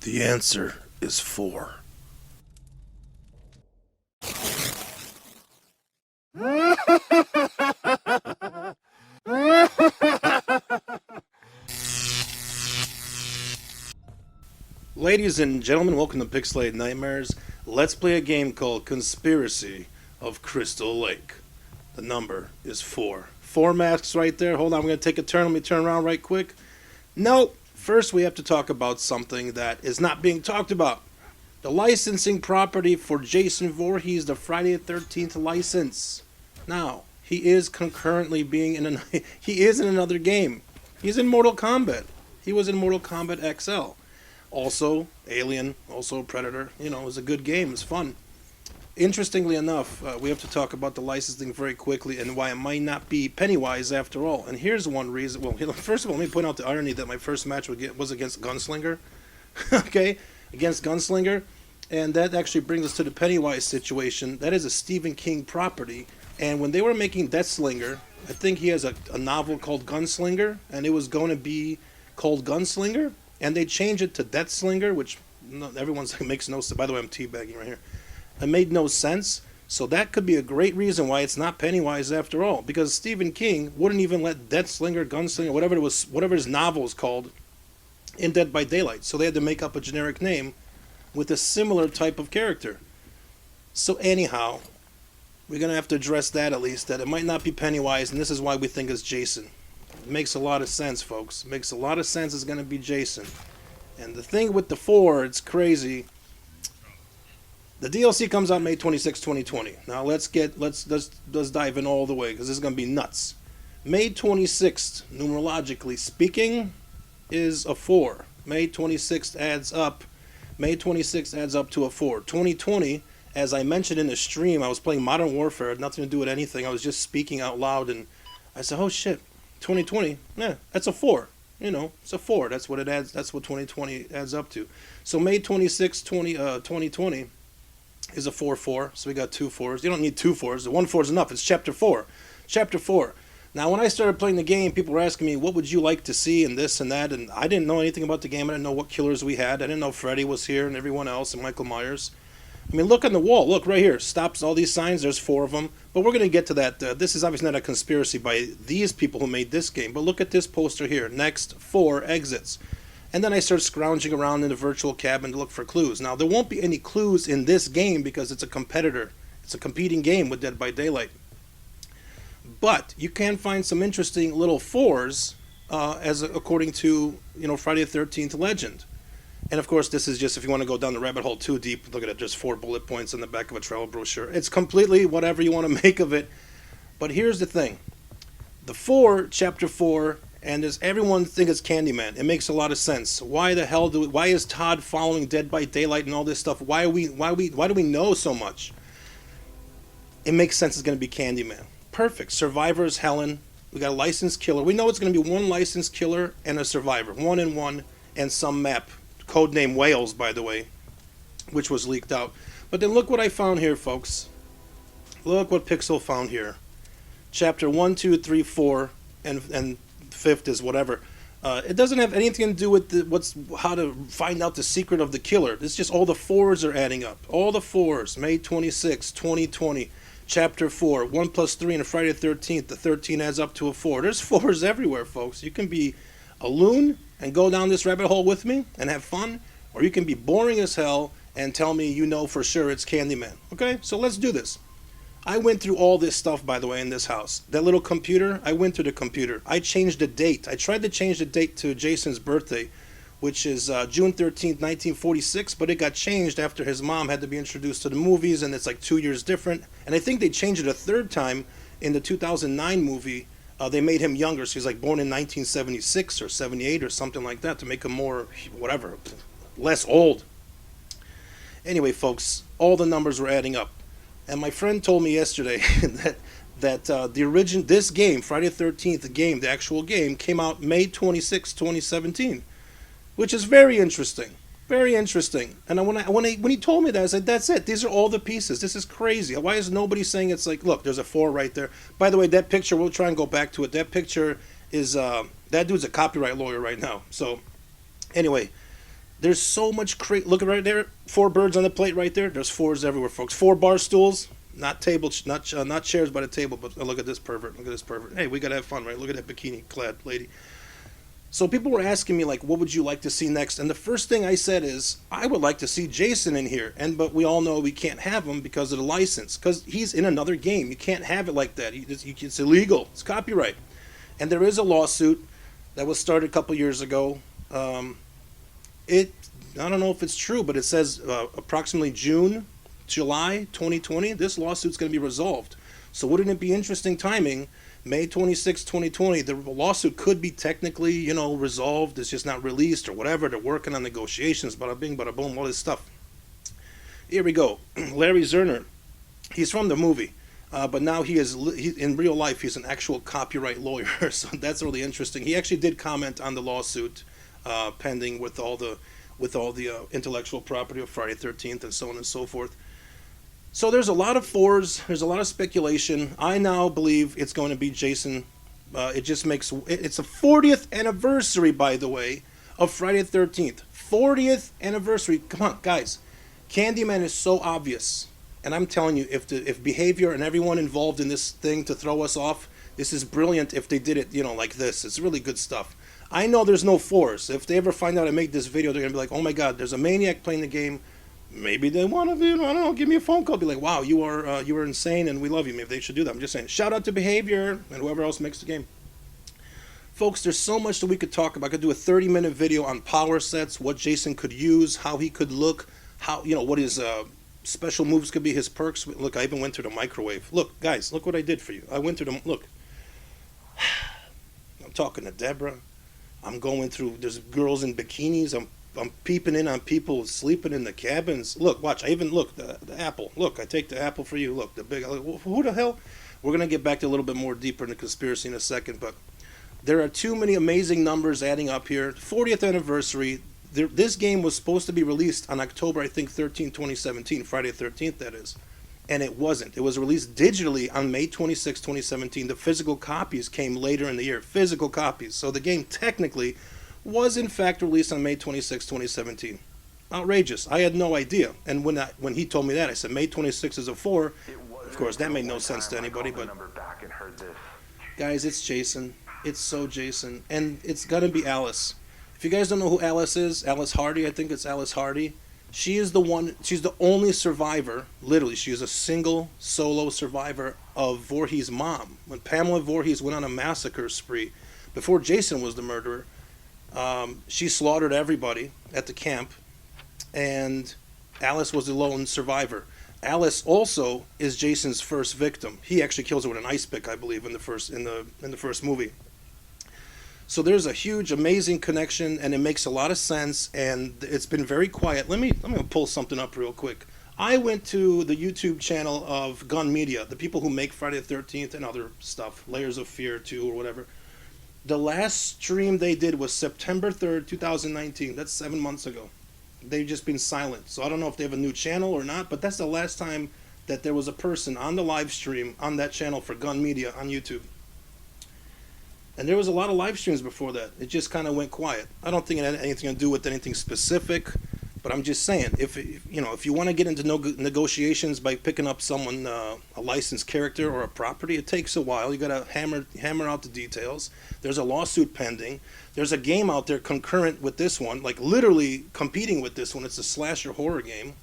The answer is 4. Ladies and gentlemen, welcome to Pixelated Knightmares. Let's play a game called Conspiracy of Crystal Lake. The number is 4. 4 masks right there. Hold on, I'm going to take a turn. Let me turn around right quick. Nope. First, we have to talk about something that is not being talked about. The licensing property for Jason Voorhees, the Friday the 13th license. Now, he is concurrently being in he is in another game. He's in Mortal Kombat. He was in Mortal Kombat XL. Also, Alien, also Predator. You know, it was a good game. It's fun. Interestingly enough, we have to talk about the licensing very quickly and why it might not be Pennywise after all. And here's one reason. Well, first of all, let me point out the irony that my first match was against Gunslinger. Okay? Against Gunslinger. And that actually brings us to the Pennywise situation. That is a Stephen King property. And when they were making Deathslinger, I think he has a novel called Gunslinger. And it was going to be called Gunslinger. And they changed it to Deathslinger, which everyone's like, makes no sense. By the way, I'm teabagging right here. It made no sense. So that could be a great reason why it's not Pennywise after all. Because Stephen King wouldn't even let Deathslinger, Gunslinger, whatever his novel is called, in Dead by Daylight. So they had to make up a generic name with a similar type of character. So anyhow, we're going to have to address that at least, that it might not be Pennywise, and this is why we think it's Jason. It makes a lot of sense, folks. It makes a lot of sense it's going to be Jason. And the thing with the 4, it's crazy. The DLC comes out May 26, 2020. Now let's dive in all the way, because this is going to be nuts. May 26th, numerologically speaking, is a 4. May 26th adds up. May 26th adds up to a 4. 2020, as I mentioned in the stream, I was playing Modern Warfare. It had nothing to do with anything. I was just speaking out loud, and I said, oh shit, 2020, yeah, that's a 4. You know, it's a 4. That's what it adds. That's what 2020 adds up to. So May 26th, 2020 is a 4-4. So we got 2 4s. You don't need 2 4s. The 1 4 is enough. It's Chapter 4. Chapter 4. Now, when I started playing the game, people were asking me, what would you like to see and this and that, and I didn't know anything about the game. I didn't know what killers we had. I didn't know Freddy was here and everyone else and Michael Myers. I mean, look on the wall. Look right here. Stops all these signs. There's 4 of them. But we're going to get to that. This is obviously not a conspiracy by these people who made this game. But look at this poster here. Next 4 exits. And then I start scrounging around in the virtual cabin to look for clues. Now, there won't be any clues in this game because it's a competitor. It's a competing game with Dead by Daylight. But you can find some interesting little 4s according to, Friday the 13th legend. And of course, this is just if you want to go down the rabbit hole too deep. Look at it, there's 4 bullet points on the back of a travel brochure. It's completely whatever you want to make of it. But here's the thing. The 4, chapter 4, and everyone thinks it's CANDYMAN. It makes a lot of sense. Why the hell why is Todd following Dead by Daylight and all this stuff? Why do we know so much? It makes sense it's going to be CANDYMAN. Perfect. Survivor is Helen. We got a licensed killer. We know it's going to be 1 licensed killer and a survivor. 1 and 1 and some map. Codename Wales, by the way, which was leaked out. But then look what I found here, folks. Look what Pixel found here. Chapter 1, 2, 3, 4, and 5th is whatever. It doesn't have anything to do with how to find out the secret of the killer. It's just all the 4s are adding up. All the 4s. May 26, 2020. Chapter 4. 1 plus 3 and Friday the 13th. The 13 adds up to a 4. There's 4s everywhere, folks. You can be a loon and go down this rabbit hole with me and have fun, or you can be boring as hell and tell me you know for sure it's CANDYMAN. Okay, so let's do this. I went through all this stuff, by the way, in this house. That little computer, I went through the computer. I changed the date. I tried to change the date to Jason's birthday, which is June 13th, 1946, but it got changed after his mom had to be introduced to the movies, and it's like 2 years different. And I think they changed it a 3rd time in the 2009 movie. They made him younger, so he's like born in 1976 or 78 or something like that to make him more, whatever, less old. Anyway, folks, all the numbers were adding up. And my friend told me yesterday that this game, Friday the 13th game, the actual game, came out May 26, 2017, which is very interesting. Very interesting. And when he told me that, I said, that's it. These are all the pieces. This is crazy. Why is nobody saying it's like, look, there's a 4 right there. By the way, that picture, we'll try and go back to it. That picture is, that dude's a copyright lawyer right now. So, anyway, There's so much look right there. 4 birds on the plate right there. There's 4s everywhere, folks. 4 bar stools, not not chairs by the table, but look at this pervert. Look at this pervert. Hey, we gotta have fun, right? Look at that bikini clad lady. So people were asking me like, what would you like to see next? And the first thing I said is, I would like to see Jason in here. But we all know we can't have him because of the license, because he's in another game. You can't have it like that. It's illegal. It's copyright. And there is a lawsuit that was started a couple years ago. I don't know if it's true, but it says approximately July 2020, this lawsuit's going to be resolved. So wouldn't it be interesting timing? May 26, 2020, the lawsuit could be technically, resolved. It's just not released or whatever. They're working on negotiations, bada bing, bada boom, all this stuff. Here we go. Larry Zerner, he's from the movie, but now he in real life, he's an actual copyright lawyer. So that's really interesting. He actually did comment on the lawsuit pending with all the intellectual property of Friday 13th and so on and so forth. So there's a lot of 4s. There's a lot of speculation. I now believe it's going to be Jason. It's a 40th anniversary, by the way, of Friday the 13th. 40th anniversary. Come on, guys. Candyman is so obvious. And I'm telling you, if behavior and everyone involved in this thing to throw us off, this is brilliant if they did it, like this. It's really good stuff. I know there's no 4s. If they ever find out I make this video, they're going to be like, oh my God, there's a maniac playing the game. Maybe they want to, I don't know, give me a phone call. Be like, wow, you are insane and we love you. Maybe they should do that. I'm just saying, shout out to Behavior and whoever else makes the game. Folks, there's so much that we could talk about. I could do a 30-minute video on power sets, what Jason could use, how he could look, what his special moves could be, his perks. Look, I even went through the microwave. Look, guys, look what I did for you. I went through look. I'm talking to Deborah. I'm going through, there's girls in bikinis. I'm peeping in on people sleeping in the cabins. Look, watch. I even look the apple. Look, I take the apple for you. Look, the big. Who the hell? We're gonna get back to a little bit more deeper in the conspiracy in a second, but there are too many amazing numbers adding up here. 40th anniversary. This game was supposed to be released on October, I think, 13, 2017, Friday the 13th, that is, and it wasn't. It was released digitally on May 26, 2017. The physical copies came later in the year. Physical copies. So the game technically was in fact released on May 26, 2017. Outrageous. I had no idea. And when he told me that, I said May 26 is a 4. Of course, that made no sense to anybody, but guys, it's Jason. It's so Jason. And it's gonna be Alice. If you guys don't know who Alice is, Alice Hardy, I think it's Alice Hardy. She's the only survivor, literally, she is a single solo survivor of Voorhees' mom. When Pamela Voorhees went on a massacre spree, before Jason was the murderer, she slaughtered everybody at the camp, and Alice was the lone survivor. Alice also is Jason's first victim. He actually kills her with an ice pick, I believe, in the first movie. So there's a huge, amazing connection, and it makes a lot of sense. And it's been very quiet. Let me pull something up real quick. I went to the YouTube channel of Gun Media, the people who make Friday the 13th and other stuff, Layers of Fear 2 or whatever. The last stream they did was September 3rd, 2019. That's 7 months ago. They've just been silent. So I don't know if they have a new channel or not, but that's the last time that there was a person on the live stream on that channel for Gun Media on YouTube. And there was a lot of live streams before that. It just kind of went quiet. I don't think it had anything to do with anything specific, but I'm just saying, if you want to get into negotiations by picking up someone, a licensed character or a property, it takes a while. You got to hammer out the details. There's a lawsuit pending. There's a game out there concurrent with this one, like literally competing with this one. It's a slasher horror game.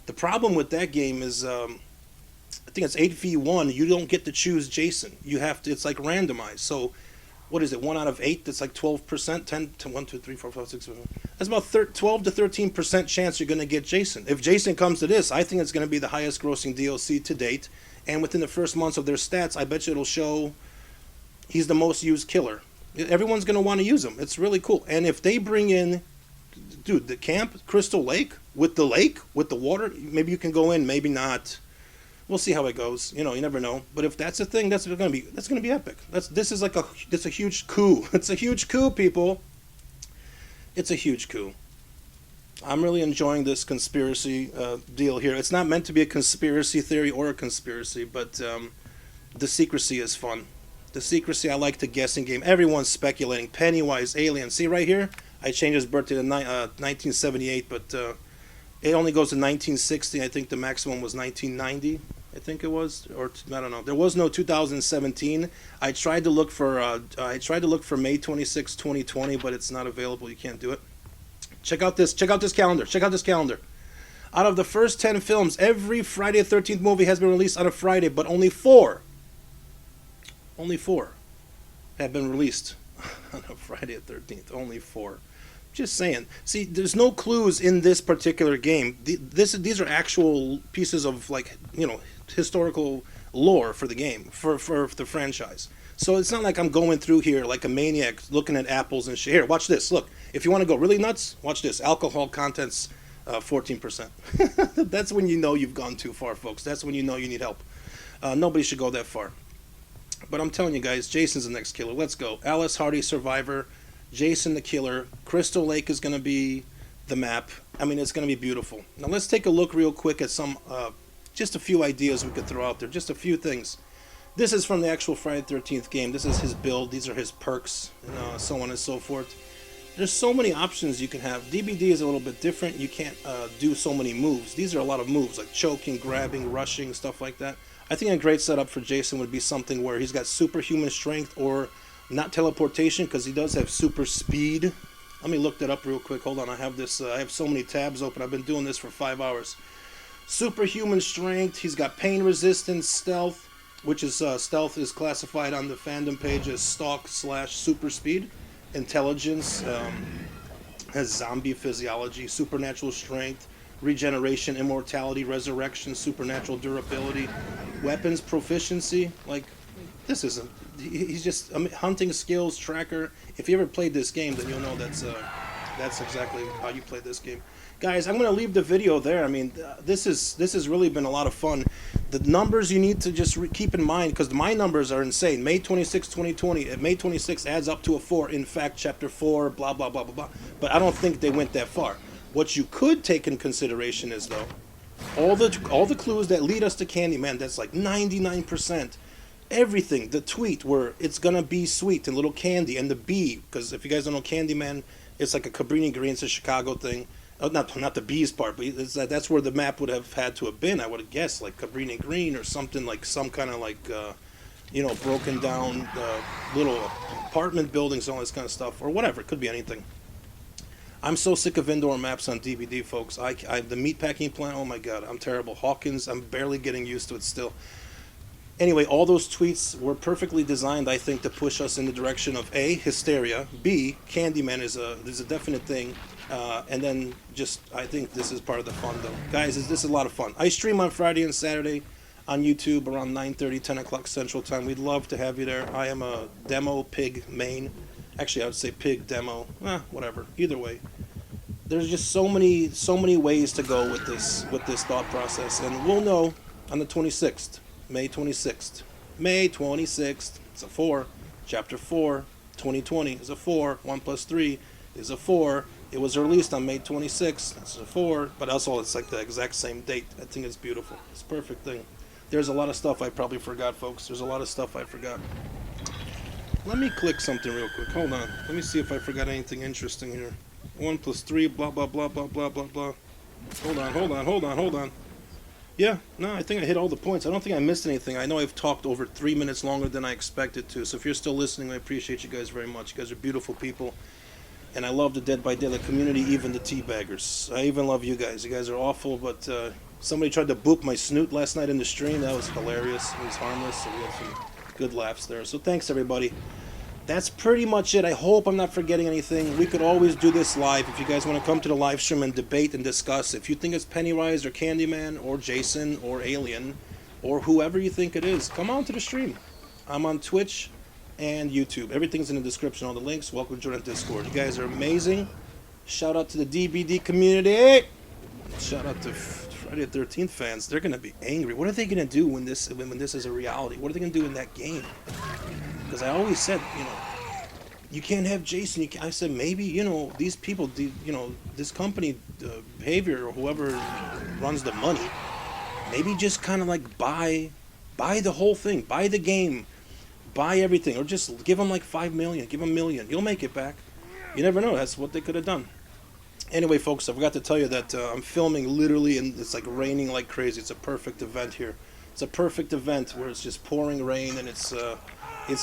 The problem with that game is, I think it's 8v1. You don't get to choose Jason. You have to. It's like randomized. So, what is it? 1 out of 8. That's like 12%. 10 to 1, 2, 3, 4, 5, 6, 7. That's about 12 to 13% chance you're going to get Jason. If Jason comes to this, I think it's going to be the highest grossing DLC to date. And within the first months of their stats, I bet you it'll show he's the most used killer. Everyone's going to want to use him. It's really cool. And if they bring in, dude, the camp, Crystal Lake, with the water, maybe you can go in, maybe not. We'll see how it goes. You never know. But if that's a thing, that's gonna be epic. It's a huge coup. It's a huge coup, people. It's a huge coup. I'm really enjoying this conspiracy deal here. It's not meant to be a conspiracy theory or a conspiracy, but the secrecy is fun. The secrecy, I like the guessing game. Everyone's speculating. Pennywise, alien. See right here? I changed his birthday to 1978, but it only goes to 1960. I think the maximum was 1990. I think it was, or I don't know. There was no 2017. I tried to look for May 26, 2020, but it's not available. You can't do it. Check out this calendar. Check out this calendar. Out of the first 10 films, every Friday the 13th movie has been released on a Friday, but only four have been released on a Friday the 13th. Only four. Just saying. See, there's no clues in this particular game. These are actual pieces of, like, historical lore for the game, for the franchise. So it's not like I'm going through here like a maniac looking at apples and shit. Here, watch this. Look, if you want to go really nuts, watch this. Alcohol contents, 14%. That's when you know you've gone too far, folks. That's when you know you need help. Nobody should go that far. But I'm telling you guys, Jason's the next killer. Let's go. Alice Hardy, Survivor. Jason the Killer. Crystal Lake is going to be the map. I mean, it's going to be beautiful. Now let's take a look real quick at some, just a few ideas we could throw out there. Just a few things. This is from the actual Friday the 13th game. This is his build. These are his perks, and so on and so forth. There's so many options you can have. DBD is a little bit different. You can't do so many moves. These are a lot of moves, like choking, grabbing, rushing, stuff like that. I think a great setup for Jason would be something where he's got superhuman strength, or not teleportation, because he does have super speed. Let me look that up real quick. Hold on, I have this. I have so many tabs open. I've been doing this for 5 hours. Superhuman strength. He's got pain resistance, stealth, which is stealth is classified on the fandom page as stalk/super speed. Intelligence, has zombie physiology, supernatural strength, regeneration, immortality, resurrection, supernatural durability, weapons proficiency. Like, this isn't. He's just hunting skills, tracker. If you ever played this game, then you'll know that's exactly how you play this game. Guys, I'm going to leave the video there. I mean, this has really been a lot of fun. The numbers you need to just keep in mind, because my numbers are insane. May 26, 2020. May 26 adds up to a 4. In fact, chapter 4, blah, blah, blah, blah, blah. But I don't think they went that far. What you could take in consideration is, though, all the clues that lead us to Candyman, that's like 99%. Everything, the tweet where it's gonna be sweet and little candy, and the bee, because if you guys don't know Candyman, it's like a Cabrini Green, it's a Chicago thing. Oh, not the bees part, but that's where the map would have had to have been, I would have guessed, like Cabrini Green or something, like some kind of like, broken down little apartment buildings and all this kind of stuff, or whatever. It could be anything. I'm so sick of indoor maps on DVD, folks. The meatpacking plant, oh my god, I'm terrible. Hawkins, I'm barely getting used to it still. Anyway, all those tweets were perfectly designed, I think, to push us in the direction of A, hysteria, B, Candyman is a definite thing, and then just, I think this is part of the fun, though. Guys, this is a lot of fun. I stream on Friday and Saturday on YouTube around 9:30, 10 o'clock Central Time. We'd love to have you there. I am a demo pig main. Actually, I would say pig demo. Whatever. Either way. There's just so many ways to go with this thought process, and we'll know on the 26th. May 26th. May 26th. It's a 4. Chapter 4. 2020 is a 4. 1 plus 3 is a 4. It was released on May 26th. That's a 4. But also, it's like the exact same date. I think it's beautiful. It's a perfect thing. There's a lot of stuff I probably forgot, folks. There's a lot of stuff I forgot. Let me click something real quick. Hold on. Let me see if I forgot anything interesting here. 1 plus 3, blah, blah, blah, blah, blah, blah, blah. Hold on. Yeah, no, I think I hit all the points. I don't think I missed anything. I know I've talked over 3 minutes longer than I expected to, so if you're still listening, I appreciate you guys very much. You guys are beautiful people, and I love the Dead by Daylight community, even the teabaggers. I even love you guys. You guys are awful, but somebody tried to boop my snoot last night in the stream. That was hilarious. It was harmless, so we had some good laughs there. So thanks, everybody. That's pretty much it. I hope I'm not forgetting anything. We could always do this live. If you guys want to come to the live stream and debate and discuss, if you think it's Pennywise or Candyman or Jason or Alien or whoever you think it is, come on to the stream. I'm on Twitch and YouTube. Everything's in the description, all the links. Welcome to join Discord. You guys are amazing. Shout out to the DBD community. Shout out to Friday the 13th fans. They're going to be angry. What are they going to do when this is a reality? What are they going to do in that game? Because I always said, you can't have Jason. I said, maybe, these people, this company, behavior, or whoever runs the money, maybe just kind of like buy the whole thing, buy the game, buy everything, or just give them like $5 million, give them $1 million. You'll make it back. You never know. That's what they could have done. Anyway, folks, I forgot to tell you that I'm filming literally, and it's like raining like crazy. It's a perfect event here. It's a perfect event where it's just pouring rain, and it's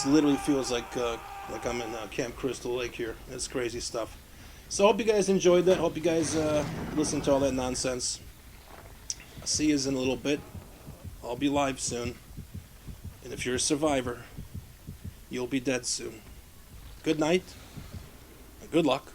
literally feels like I'm in Camp Crystal Lake here. It's crazy stuff. So I hope you guys enjoyed that. Hope you guys listened to all that nonsense. I'll see you in a little bit. I'll be live soon. And if you're a survivor, you'll be dead soon. Good night, and good luck.